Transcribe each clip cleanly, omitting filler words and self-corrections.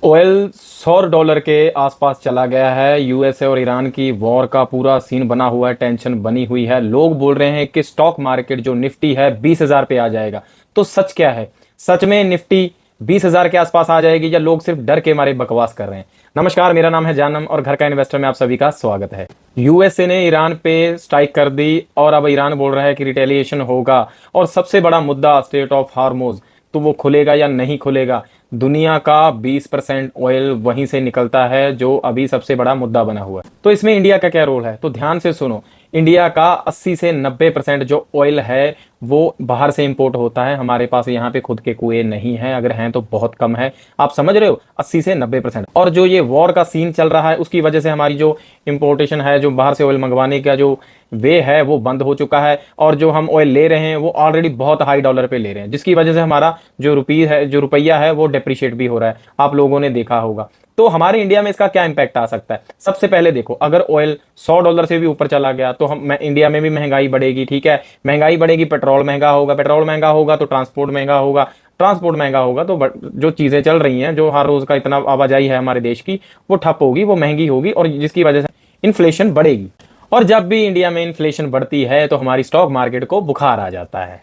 Oil $100 के आसपास चला गया है। यूएसए और ईरान की वॉर का पूरा सीन बना हुआ है, टेंशन बनी हुई है। लोग बोल रहे हैं कि स्टॉक मार्केट जो निफ्टी है 20,000 पे आ जाएगा। तो सच क्या है? सच में निफ्टी 20,000 के आसपास आ जाएगी या लोग सिर्फ डर के मारे बकवास कर रहे हैं? नमस्कार, मेरा नाम है जानम और घर का इन्वेस्टर में आप सभी का स्वागत है। यूएसए ने ईरान पे स्ट्राइक कर दी और अब ईरान बोल रहा है कि रिटेलिएशन होगा। और सबसे बड़ा मुद्दा स्ट्रेट ऑफ हार्मोज, तो वो खुलेगा या नहीं खुलेगा। दुनिया का 20% ऑयल वहीं से निकलता है, जो अभी सबसे बड़ा मुद्दा बना हुआ है। तो इसमें इंडिया का क्या रोल है? तो ध्यान से सुनो। इंडिया का 80 से 90% जो ऑयल है वो बाहर से इंपोर्ट होता है। हमारे पास यहाँ पे खुद के कुएं नहीं है, अगर हैं तो बहुत कम है। आप समझ रहे हो, 80 से 90%। और जो ये वॉर का सीन चल रहा है उसकी वजह से हमारी जो इंपोर्टेशन है, जो बाहर से ऑयल मंगवाने का जो वे है वो बंद हो चुका है। और जो हम ऑयल ले रहे हैं वो ऑलरेडी बहुत हाई डॉलर पे ले रहे हैं, जिसकी वजह से हमारा जो जो रुपया है वो डेप्रिशिएट भी हो रहा है। आप लोगों ने देखा होगा। तो हमारे इंडिया में इसका क्या इंपैक्ट आ सकता है? सबसे पहले देखो, अगर ऑयल $100 से भी ऊपर चला गया तो हम इंडिया में भी महंगाई बढ़ेगी। ठीक है, महंगाई बढ़ेगी, पेट्रोल महंगा होगा, पेट्रोल महंगा होगा तो ट्रांसपोर्ट महंगा होगा, ट्रांसपोर्ट महंगा होगा तो जो चीजें चल रही हैं, जो हर रोज का इतना आवाजाही है हमारे देश की, वो ठप होगी, वो महंगी होगी और जिसकी वजह से इन्फ्लेशन बढ़ेगी। और जब भी इंडिया में इन्फ्लेशन बढ़ती है तो हमारी स्टॉक मार्केट को बुखार आ जाता है।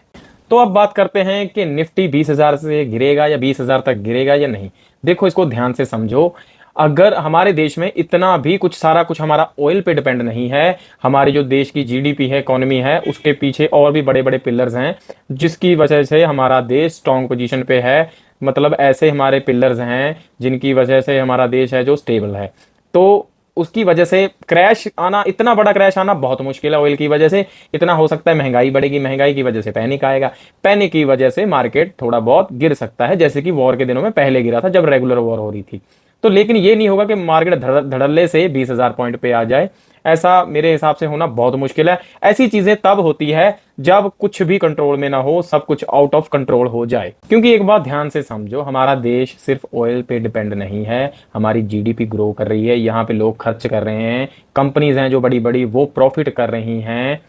तो अब बात करते हैं कि निफ्टी 20,000 से गिरेगा या 20,000 तक गिरेगा या नहीं। देखो, इसको ध्यान से समझो। अगर हमारे देश में इतना भी कुछ सारा कुछ हमारा ऑयल पे डिपेंड नहीं है, हमारी जो देश की जीडीपी है, इकोनॉमी है, उसके पीछे और भी बड़े बड़े पिलर्स हैं जिसकी वजह से हमारा देश स्ट्रॉन्ग पोजीशन पे है। मतलब ऐसे हमारे पिलर्स हैं जिनकी वजह से हमारा देश है जो स्टेबल है। तो उसकी वजह से क्रैश आना, इतना बड़ा क्रैश आना बहुत मुश्किल है। ऑयल की वजह से इतना हो सकता है, महंगाई बढ़ेगी, महंगाई की वजह से पैनिक आएगा, पैनिक की वजह से मार्केट थोड़ा बहुत गिर सकता है, जैसे कि वॉर के दिनों में पहले गिरा था जब रेगुलर वॉर हो रही थी। तो लेकिन ये नहीं होगा कि मार्केट धड़ल्ले से 20,000 पॉइंट पे आ जाए। ऐसा मेरे हिसाब से होना बहुत मुश्किल है। ऐसी चीजें तब होती है जब कुछ भी कंट्रोल में ना हो, सब कुछ आउट ऑफ कंट्रोल हो जाए। क्योंकि एक बात ध्यान से समझो, हमारा देश सिर्फ ऑयल पे डिपेंड नहीं है। हमारी जीडीपी ग्रो कर रही है, यहाँ पे लोग खर्च कर रहे हैं, कंपनीज हैं जो बड़ी बड़ी वो प्रॉफिट कर रही हैं।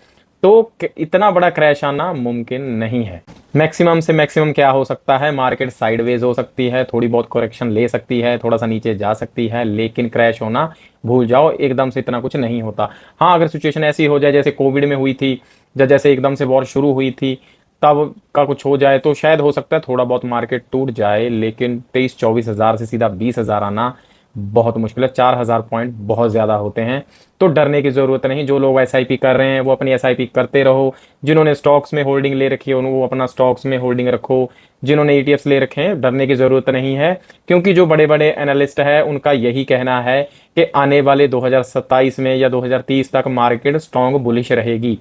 तो इतना बड़ा क्रैश आना मुमकिन नहीं है। मैक्सिमम से मैक्सिमम क्या हो सकता है? मार्केट साइडवेज हो सकती है, थोड़ी बहुत करेक्शन ले सकती है, थोड़ा सा नीचे जा सकती है, लेकिन क्रैश होना भूल जाओ। एकदम से इतना कुछ नहीं होता। हाँ, अगर सिचुएशन ऐसी हो जाए जैसे कोविड में हुई थी, जैसे एकदम से वॉर शुरू हुई थी, तब का कुछ हो जाए तो शायद हो सकता है थोड़ा बहुत मार्केट टूट जाए। लेकिन 23-24 हज़ार से सीधा 20,000 आना बहुत मुश्किल है। 4,000 पॉइंट बहुत ज्यादा होते हैं। तो डरने की जरूरत नहीं। जो लोग एसआईपी कर रहे हैं वो अपनी एसआईपी करते रहो। जिन्होंने स्टॉक्स में होल्डिंग ले रखी है वो अपना स्टॉक्स में होल्डिंग रखो। जिन्होंने ईटीएफ्स ले रखे हैं, डरने की जरूरत नहीं है। क्योंकि जो बड़े बड़े एनालिस्ट है उनका यही कहना है कि आने वाले 2027 में या 2030 तक मार्केट स्ट्रॉन्ग बुलिश रहेगी।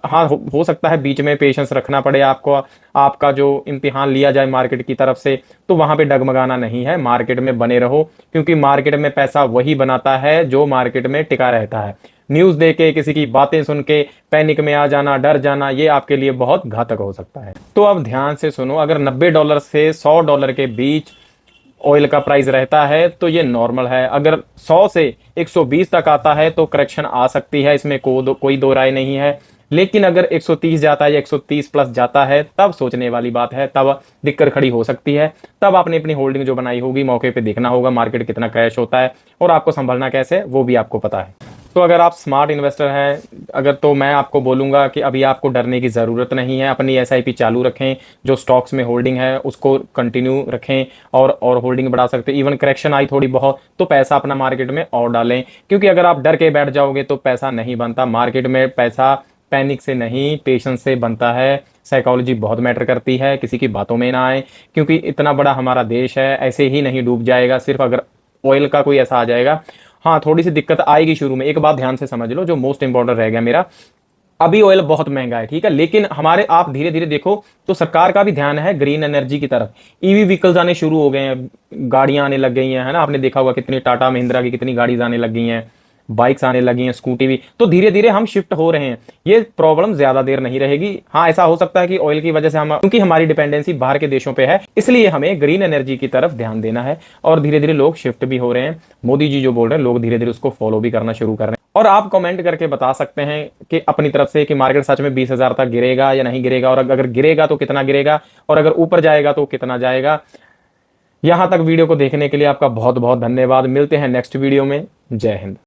हाँ, हो सकता है बीच में पेशेंस रखना पड़े आपको, आपका जो इम्तिहान लिया जाए मार्केट की तरफ से, तो वहां पे डगमगाना नहीं है, मार्केट में बने रहो। क्योंकि मार्केट में पैसा वही बनाता है जो मार्केट में टिका रहता है। न्यूज देख के, किसी की बातें सुन के पैनिक में आ जाना, डर जाना, ये आपके लिए बहुत घातक हो सकता है। तो अब ध्यान से सुनो, अगर $90 से $100 के बीच ऑयल का प्राइस रहता है तो ये नॉर्मल है। अगर 100 से 120 तक आता है तो करेक्शन आ सकती है, इसमें कोई दो राय नहीं है। लेकिन अगर 130 जाता है या 130 प्लस जाता है तब सोचने वाली बात है, तब दिक्कत खड़ी हो सकती है। तब आपने अपनी होल्डिंग जो बनाई होगी मौके पे देखना होगा मार्केट कितना क्रैश होता है और आपको संभलना कैसे है वो भी आपको पता है। तो अगर आप स्मार्ट इन्वेस्टर हैं, अगर, तो मैं आपको बोलूंगा कि अभी आपको डरने की ज़रूरत नहीं है। अपनी एसआईपी चालू रखें, जो स्टॉक्स में होल्डिंग है उसको कंटिन्यू रखें और होल्डिंग बढ़ा सकते हैं। इवन करेक्शन आई थोड़ी बहुत तो पैसा अपना मार्केट में और डालें। क्योंकि अगर आप डर के बैठ जाओगे तो पैसा नहीं बनता। मार्केट में पैसा पैनिक से नहीं, पेशेंस से बनता है। साइकोलॉजी बहुत मैटर करती है, किसी की बातों में ना आए। क्योंकि इतना बड़ा हमारा देश है, ऐसे ही नहीं डूब जाएगा सिर्फ अगर ऑयल का कोई ऐसा आ जाएगा। हाँ, थोड़ी सी दिक्कत आएगी शुरू में। एक बात ध्यान से समझ लो, जो मोस्ट इंपॉर्टेंट रह गया मेरा, अभी ऑयल बहुत महंगा है, ठीक है, लेकिन हमारे आप धीरे धीरे देखो तो सरकार का भी ध्यान है ग्रीन एनर्जी की तरफ। ईवी व्हीकल्स आने शुरू हो गए हैं, गाड़ियां आने लग गई हैं, है ना। आपने देखा होगा कितनी टाटा महिंद्रा की कितनी गाड़ीज आने लग गई हैं, बाइक्स आने लगी हैं, स्कूटी भी। तो धीरे धीरे हम शिफ्ट हो रहे हैं। ये प्रॉब्लम ज्यादा देर नहीं रहेगी। हाँ, ऐसा हो सकता है कि ऑयल की वजह से हम, क्योंकि हमारी डिपेंडेंसी बाहर के देशों पे है, इसलिए हमें ग्रीन एनर्जी की तरफ ध्यान देना है। और धीरे धीरे लोग शिफ्ट भी हो रहे हैं। मोदी जी जो बोल रहे हैं, लोग धीरे धीरे उसको फॉलो भी करना शुरू कर रहे हैं। और आप कमेंट करके बता सकते हैं कि अपनी तरफ से कि मार्केट सच में 20,000 तक गिरेगा या नहीं गिरेगा, और अगर गिरेगा तो कितना गिरेगा, और अगर ऊपर जाएगा तो कितना जाएगा। यहां तक वीडियो को देखने के लिए आपका बहुत बहुत धन्यवाद। मिलते हैं नेक्स्ट वीडियो में। जय हिंद।